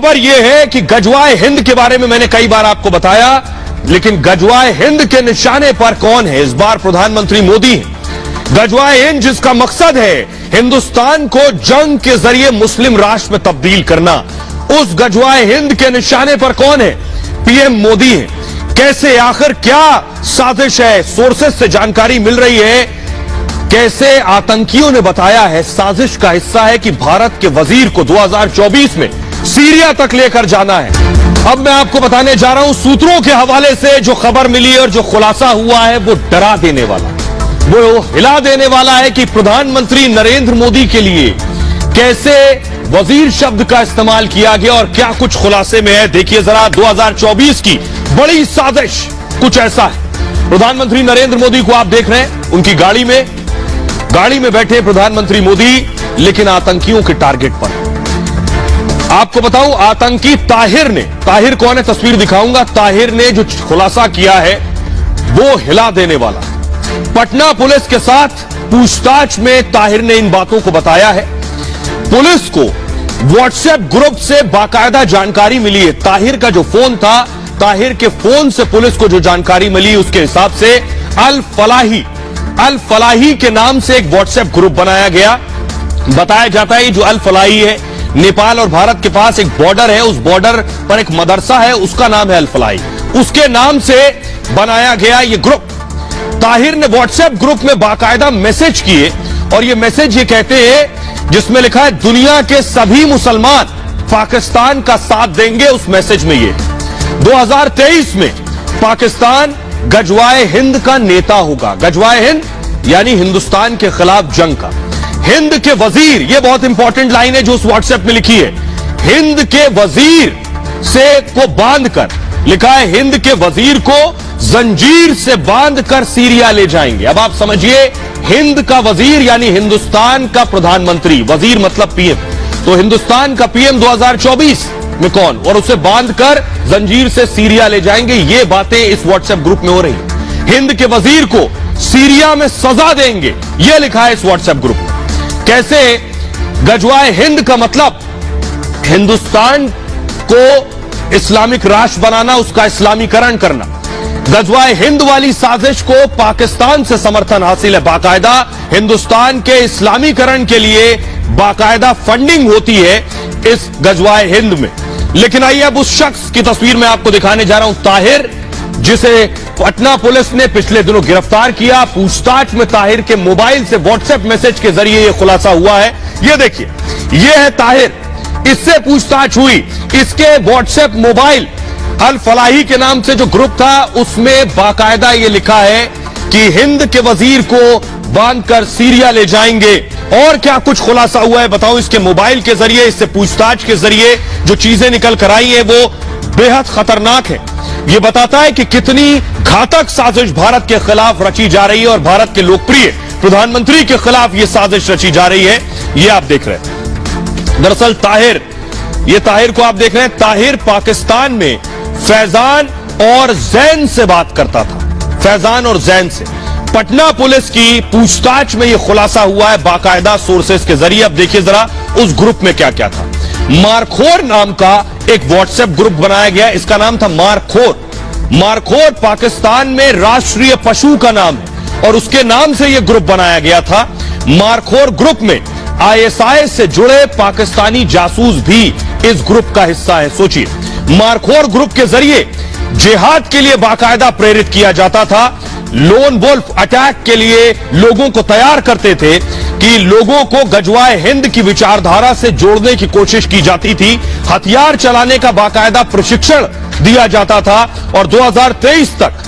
खबर यह है कि गजवाए हिंद के बारे में मैंने कई बार आपको बताया, लेकिन गजवाए हिंद के निशाने पर कौन है? इस बार प्रधानमंत्री मोदी हैं। गजवाए हिंद जिसका मकसद है हिंदुस्तान को जंग के जरिए मुस्लिम राष्ट्र में तब्दील करना, उस गजवाए हिंद के निशाने पर कौन है? पीएम मोदी हैं। कैसे, आखिर क्या साजिश है? सोर्सेस से जानकारी मिल रही है, कैसे आतंकियों ने बताया है साजिश का हिस्सा है कि भारत के वजीर को 2024 में सीरिया तक लेकर जाना है। अब मैं आपको बताने जा रहा हूं सूत्रों के हवाले से जो खबर मिली और जो खुलासा हुआ है वो डरा देने वाला, वो हिला देने वाला है कि प्रधानमंत्री नरेंद्र मोदी के लिए कैसे वजीर शब्द का इस्तेमाल किया गया और क्या कुछ खुलासे में है। देखिए जरा, 2024 की बड़ी साजिश कुछ ऐसा है। प्रधानमंत्री नरेंद्र मोदी को आप देख रहे हैं, उनकी गाड़ी में बैठे प्रधानमंत्री मोदी, लेकिन आतंकियों के टारगेट पर। आपको बताऊं, आतंकी ताहिर कौन है, तस्वीर दिखाऊंगा। ताहिर ने जो खुलासा किया है वो हिला देने वाला। पटना पुलिस के साथ पूछताछ में ताहिर ने इन बातों को बताया है। पुलिस को व्हाट्सएप ग्रुप से बाकायदा जानकारी मिली है। ताहिर का जो फोन था, ताहिर के फोन से पुलिस को जो जानकारी मिली उसके हिसाब से अल फलाही के नाम से एक व्हाट्सएप ग्रुप बनाया गया। बताया जाता है जो अल फलाही है, नेपाल और भारत के पास एक बॉर्डर है, उस बॉर्डर पर एक मदरसा है, उसका नाम है अल फलाही। उसके नाम से बनाया गया ये ग्रुप। ताहिर ने व्हाट्सएप ग्रुप में बाकायदा मैसेज किए और ये मैसेज ये कहते हैं, जिसमें लिखा है दुनिया के सभी मुसलमान पाकिस्तान का साथ देंगे। उस मैसेज में ये 2023 में पाकिस्तान गजवाए हिंद का नेता होगा। गजवाए हिंद यानी हिंदुस्तान के खिलाफ जंग का। हिंद के वजीर, यह बहुत इंपॉर्टेंट लाइन है जो उस व्हाट्सएप में लिखी है, हिंद के वजीर से को बांधकर, लिखा है हिंद के वजीर को जंजीर से बांधकर सीरिया ले जाएंगे। अब आप समझिए, हिंद का वजीर यानी हिंदुस्तान का प्रधानमंत्री, वजीर मतलब पीएम, तो हिंदुस्तान का पीएम 2024 में कौन, और उसे बांधकर जंजीर से सीरिया ले जाएंगे। ये बातें इस व्हाट्सएप ग्रुप में हो रही। हिंद के वजीर को सीरिया में सजा देंगे, यह लिखा है इस व्हाट्सएप ग्रुप में। कैसे? गजवाए हिंद का मतलब हिंदुस्तान को इस्लामिक राष्ट्र बनाना, उसका इस्लामीकरण करना। गजवाए हिंद वाली साजिश को पाकिस्तान से समर्थन हासिल है। बाकायदा हिंदुस्तान के इस्लामीकरण के लिए बाकायदा फंडिंग होती है इस गजवाए हिंद में। लेकिन आइए अब उस शख्स की तस्वीर में आपको दिखाने जा रहा हूं, ताहिर, जिसे पटना पुलिस ने पिछले दिनों गिरफ्तार किया। पूछताछ में ताहिर के मोबाइल से व्हाट्सएप मैसेज के जरिए यह खुलासा हुआ है। यह देखिए, यह है ताहिर, इससे पूछताछ हुई। इसके व्हाट्सएप मोबाइल अल फलाही के नाम से जो ग्रुप था उसमें बाकायदा यह लिखा है कि हिंद के वजीर को बांधकर सीरिया ले जाएंगे। और क्या कुछ खुलासा हुआ है बताओ। इसके मोबाइल के जरिए, इससे पूछताछ के जरिए जो चीजें निकल कर आई है वो बेहद खतरनाक है। यह बताता है कि कितनी घातक साजिश भारत के खिलाफ रची जा रही है और भारत के लोकप्रिय प्रधानमंत्री के खिलाफ यह साजिश रची जा रही है। यह आप देख रहे हैं। दरअसल ताहिर को आप देख रहे हैं। ताहिर पाकिस्तान में फैजान और जैन से बात करता था, फैजान और जैन से। पटना पुलिस की पूछताछ में यह खुलासा हुआ है बाकायदा सोर्सेस के जरिए। अब देखिए जरा उस ग्रुप में क्या क्या था। मारखोर नाम का एक व्हाट्सएप ग्रुप बनाया गया, इसका नाम था मारखोर पाकिस्तान में राष्ट्रीय पशु का नाम है और उसके नाम से यह ग्रुप बनाया गया था। मारखोर ग्रुप में आईएसआई से जुड़े पाकिस्तानी जासूस भी इस ग्रुप का हिस्सा है। सोचिए, मारखोर ग्रुप के जरिए जिहाद के लिए बाकायदा प्रेरित किया जाता था। लोन वुल्फ अटैक के लिए लोगों को तैयार करते थे कि लोगों को गजवाए हिंद की विचारधारा से जोड़ने की कोशिश की जाती थी। हथियार चलाने का बाकायदा प्रशिक्षण दिया जाता था और 2023 तक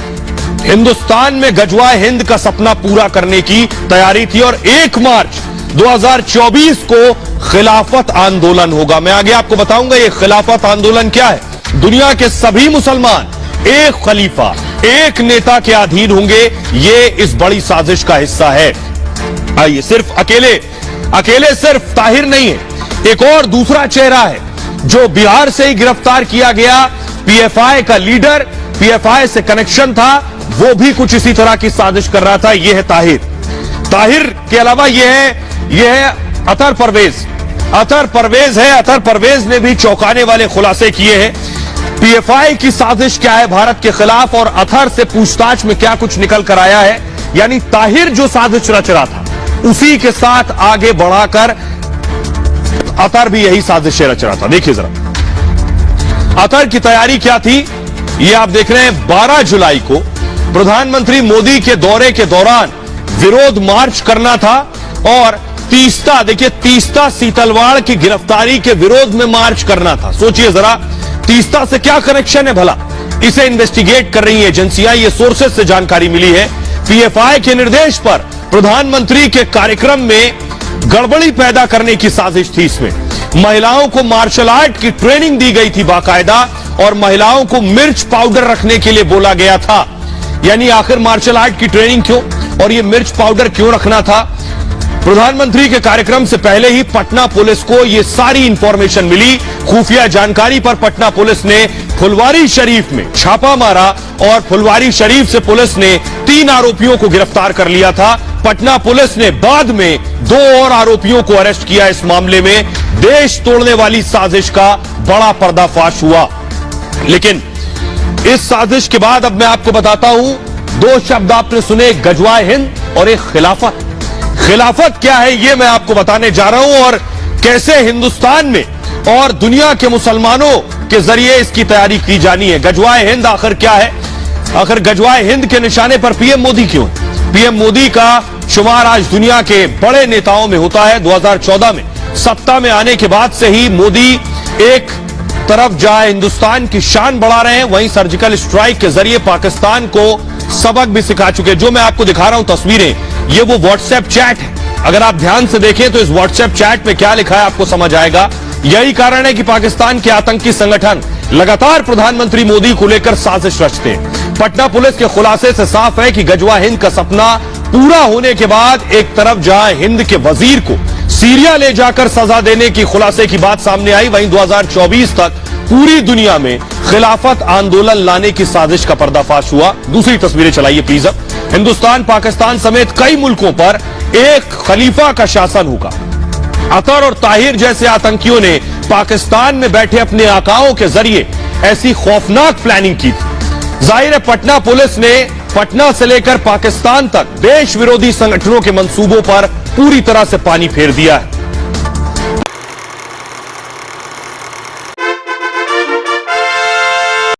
हिंदुस्तान में गजवाए हिंद का सपना पूरा करने की तैयारी थी। और 1 मार्च 2024 को खिलाफत आंदोलन होगा। मैं आगे आपको बताऊंगा ये खिलाफत आंदोलन क्या है। दुनिया के सभी मुसलमान एक खलीफा, एक नेता के अधीन होंगे। ये इस बड़ी साजिश का हिस्सा है। आइए, सिर्फ अकेले सिर्फ ताहिर नहीं है, एक और दूसरा चेहरा है जो बिहार से ही गिरफ्तार किया गया। पीएफआई का लीडर, पीएफआई से कनेक्शन था, वो भी कुछ इसी तरह की साजिश कर रहा था। यह है ताहिर के अलावा यह है अतर परवेज। अतर परवेज है। अतर परवेज ने भी चौंकाने वाले खुलासे किए हैं। पीएफआई की साजिश क्या है भारत के खिलाफ, और अतर से पूछताछ में क्या कुछ निकल कर आया है। यानी ताहिर जो साजिश रच रहा था उसी के साथ आगे बढ़ाकर अतर भी यही साजिशें रच रहा था। देखिए जरा अतर की तैयारी क्या थी, ये आप देख रहे हैं। 12 जुलाई को प्रधानमंत्री मोदी के दौरे के दौरान विरोध मार्च करना था, और तीस्ता, देखिए तीस्ता सीतलवाड़ की गिरफ्तारी के विरोध में मार्च करना था। सोचिए जरा, तीस्ता से क्या कनेक्शन है भला। इसे इन्वेस्टिगेट कर रही एजेंसियां, ये सोर्सेज से जानकारी मिली है। पीएफआई के निर्देश पर प्रधानमंत्री के कार्यक्रम में गड़बड़ी पैदा करने की साजिश थी। इसमें महिलाओं को मार्शल आर्ट की ट्रेनिंग दी गई थी बाकायदा, और महिलाओं को मिर्च पाउडर रखने के लिए बोला गया था। यानी आखिर मार्शल आर्ट की ट्रेनिंग क्यों, और यह मिर्च पाउडर क्यों रखना था। प्रधानमंत्री के कार्यक्रम से पहले ही पटना पुलिस को यह सारी इंफॉर्मेशन मिली। खुफिया जानकारी पर पटना पुलिस ने फुलवारी शरीफ में छापा मारा, और फुलवारी शरीफ से पुलिस ने 3 आरोपियों को गिरफ्तार कर लिया था। पटना पुलिस ने बाद में 2 और आरोपियों को अरेस्ट किया। इस मामले में देश तोड़ने वाली साजिश का बड़ा पर्दाफाश हुआ। लेकिन इस साजिश के बाद अब मैं आपको बताता हूं, 2 शब्द आपने सुने, गजवाए हिंद और एक खिलाफत। खिलाफत क्या है ये मैं आपको बताने जा रहा हूं, और कैसे हिंदुस्तान में और दुनिया के मुसलमानों के जरिए इसकी तैयारी की जानी है। गजवाए हिंद आखिर क्या है, आखिर गजवाए हिंद के निशाने पर पीएम मोदी क्यों है। पीएम मोदी का शुमार आज दुनिया के बड़े नेताओं में होता है। 2014 में सत्ता में आने के बाद से ही मोदी एक तरफ जाए हिंदुस्तान की शान बढ़ा रहे हैं, वहीं सर्जिकल स्ट्राइक के जरिए पाकिस्तान को सबक भी सिखा चुके। जो मैं आपको दिखा रहा हूं तस्वीरें, ये वो व्हाट्सएप चैट है। अगर आप ध्यान से देखें तो इस व्हाट्सएप चैट में क्या लिखा है आपको समझ आएगा। यही कारण है कि पाकिस्तान के आतंकी संगठन लगातार प्रधानमंत्री मोदी को लेकर साजिश रचते हैं। पटना पुलिस के खुलासे से साफ है कि गजवा हिंद का सपना पूरा होने के बाद एक तरफ जहां हिंद के वजीर को सीरिया ले जाकर सजा देने की खुलासे की बात सामने आई, वहीं 2024 तक पूरी दुनिया में खिलाफत आंदोलन लाने की साजिश का पर्दाफाश हुआ। दूसरी तस्वीरें चलाइए प्लीज। अब हिंदुस्तान, पाकिस्तान समेत कई मुल्कों पर एक खलीफा का शासन होगा। अतर और ताहिर जैसे आतंकियों ने पाकिस्तान में बैठे अपने आकाओं के जरिए ऐसी खौफनाक प्लानिंग की थी। जाहिर है पटना पुलिस ने पटना से लेकर पाकिस्तान तक देश विरोधी संगठनों के मंसूबों पर पूरी तरह से पानी फेर दिया है।